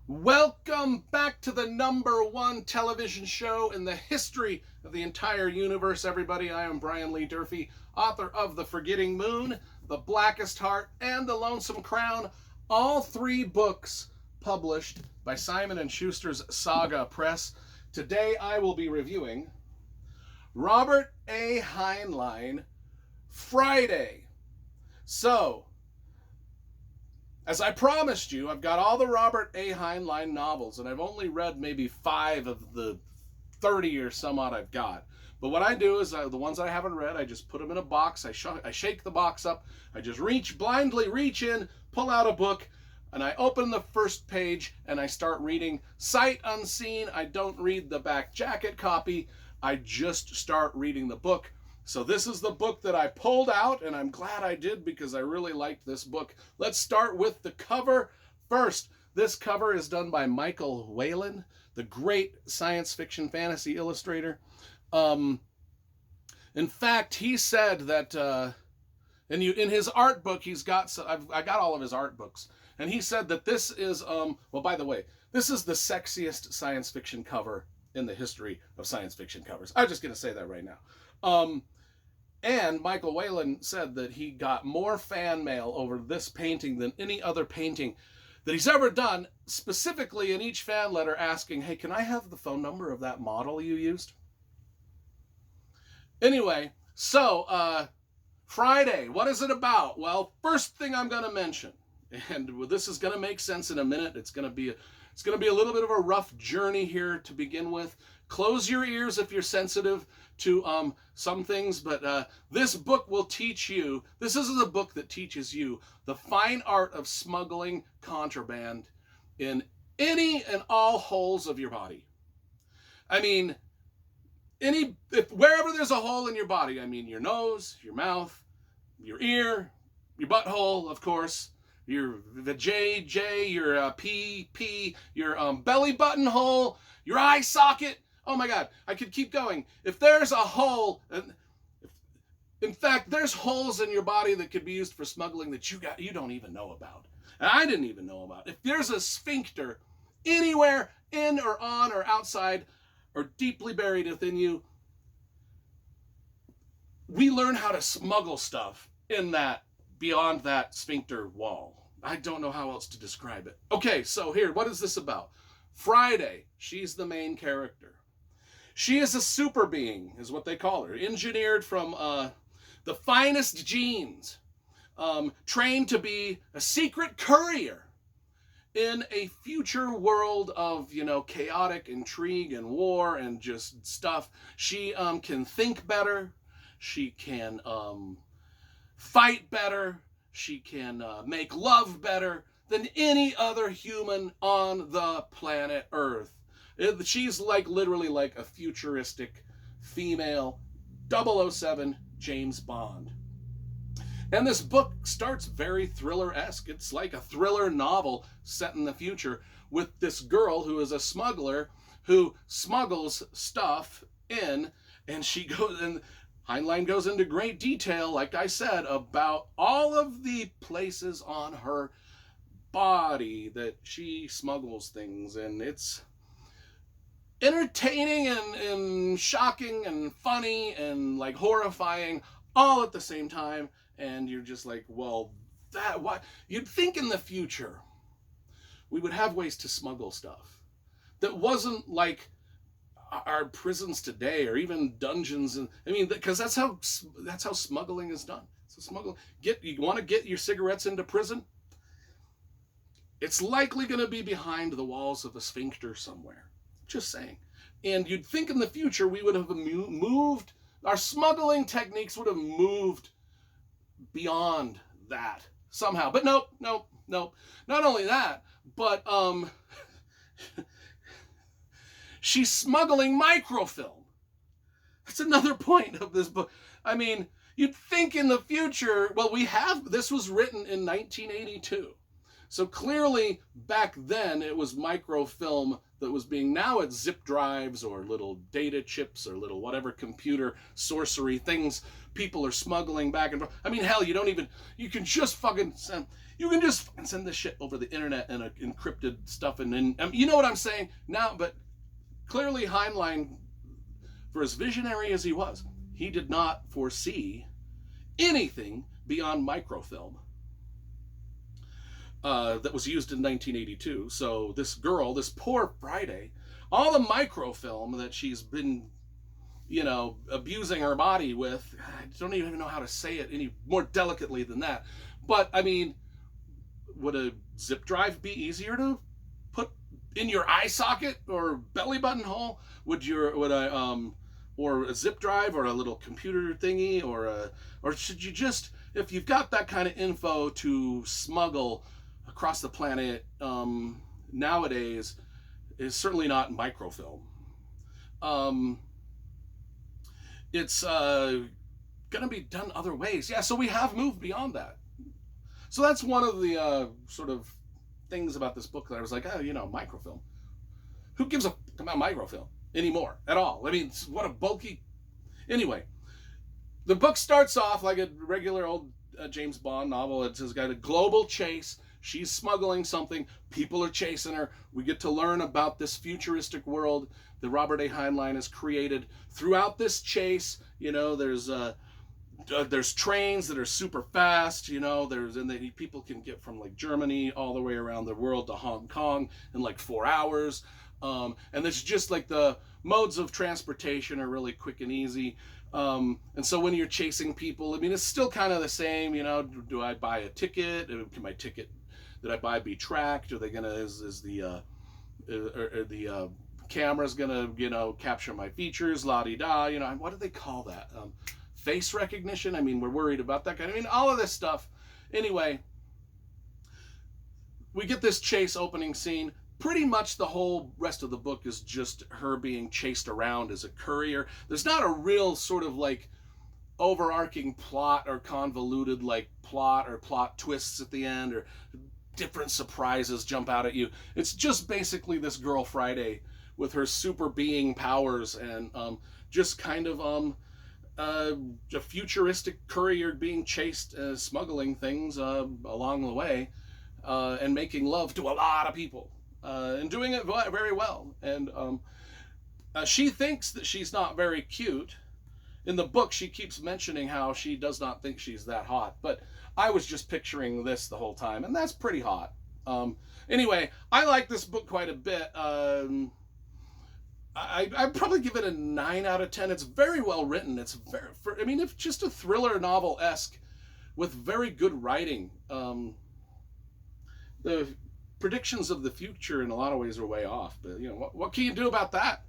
Welcome back to the #1 television show in the history of the entire universe, everybody. I am Brian Lee Durfee, author of The Forgetting Moon, The Blackest Heart, and The Lonesome Crown, all three books published by Simon & Schuster's Saga Press. Today I will be reviewing Robert A. Heinlein, Friday. So, as I promised you, I've got all the Robert A. Heinlein novels, and I've only read maybe 5 of the 30 or some odd I've got. But what I do is, the ones I haven't read, I just put them in a box. I shake the box up. I just blindly reach in, pull out a book, and I open the first page, and I start reading sight unseen. I don't read the back jacket copy. I just start reading the book. So this is the book that I pulled out, and I'm glad I did because I really liked this book. Let's start with the cover first. This cover is done by Michael Wherein, the great science fiction fantasy illustrator. In fact, he said that in his art book, I got all of his art books, and he said that this is well, by the way, this is the sexiest science fiction cover in the history of science fiction covers. I'm just gonna say that right now. And Michael Wherein said that he got more fan mail over this painting than any other painting that he's ever done, specifically in each fan letter asking, hey, can I have the phone number of that model you used? Anyway, so Friday, what is it about? Well, first thing I'm going to mention, and this is going to make sense in a minute. It's going to be a little bit of a rough journey here to begin with. Close your ears if you're sensitive to some things, but this book will teach you, this is a book that teaches you the fine art of smuggling contraband in any and all holes of your body. I mean, wherever there's a hole in your body, I mean your nose, your mouth, your ear, your butthole, of course, your JJ, your PP, your belly button hole, your eye socket. Oh my God, I could keep going. If there's a hole, in fact, there's holes in your body that could be used for smuggling that you don't even know about. And I didn't even know about. If there's a sphincter anywhere in or on or outside or deeply buried within you, we learn how to smuggle stuff in that, beyond that sphincter wall. I don't know how else to describe it. Okay, so here, what is this about? Friday, she's the main character. She is a super being, is what they call her, engineered from the finest genes, trained to be a secret courier in a future world of, chaotic intrigue and war and just stuff. She can think better. She can fight better. She can make love better than any other human on the planet Earth. She's literally like a futuristic female 007 James Bond. And this book starts very thriller-esque. It's like a thriller novel set in the future with this girl who is a smuggler who smuggles stuff in, and Heinlein goes into great detail, like I said, about all of the places on her body that she smuggles things, and it's entertaining and shocking and funny and like horrifying all at the same time. And you're just like, well, what you'd think in the future we would have ways to smuggle stuff that wasn't like our prisons today or even dungeons. And I mean, because that's how smuggling is done. So you want to get your cigarettes into prison, it's likely going to be behind the walls of a sphincter somewhere. Just saying. And you'd think in the future we would have moved, our smuggling techniques would have moved beyond that somehow. But nope. Not only that, but she's smuggling microfilm. That's another point of this book. I mean, you'd think in the future, well, this was written in 1982. So clearly back then it was microfilm that was being, now it's zip drives or little data chips or little whatever computer sorcery things people are smuggling back and forth. I mean, hell, you can just send this shit over the internet and encrypted stuff. And you know what I'm saying now, but clearly Heinlein, for as visionary as he was, he did not foresee anything beyond microfilm that was used in 1982. So this girl, this poor Friday, all the microfilm that she's been, abusing her body with, I don't even know how to say it any more delicately than that. But I mean, would a zip drive be easier to put in your eye socket or belly button hole? Or a zip drive or a little computer thingy, or should you just, if you've got that kind of info to smuggle across the planet nowadays, is certainly not microfilm. It's gonna be done other ways. Yeah, so we have moved beyond that. So that's one of the sort of things about this book that I was like, oh, microfilm. Who gives a fuck about microfilm anymore at all? I mean, what a bulky. Anyway, the book starts off like a regular old James Bond novel. It's got a global chase. She's smuggling something. People are chasing her. We get to learn about this futuristic world that Robert A. Heinlein has created throughout this chase. There's trains that are super fast. People can get from like Germany all the way around the world to Hong Kong in like 4 hours. And it's just like the modes of transportation are really quick and easy. And so when you're chasing people, I mean, it's still kind of the same. Do I buy a ticket? Can my ticket that I buy be tracked? Are they gonna is the camera's gonna capture my features? La di da. What do they call that? Face recognition. I mean, we're worried about that kind of. I mean, all of this stuff. Anyway, we get this chase opening scene. Pretty much the whole rest of the book is just her being chased around as a courier. There's not a real sort of like overarching plot or convoluted like plot or plot twists at the end or different surprises jump out at you. It's just basically this girl Friday with her super being powers and just kind of a futuristic courier being chased, smuggling things along the way, and making love to a lot of people. And doing it very well. And she thinks that she's not very cute. In the book, she keeps mentioning how she does not think she's that hot. But I was just picturing this the whole time, and that's pretty hot. Anyway, I like this book quite a bit. I'd probably give it a 9 out of 10. It's very well written. It's it's just a thriller novel-esque with very good writing. The predictions of the future in a lot of ways are way off, but what can you do about that?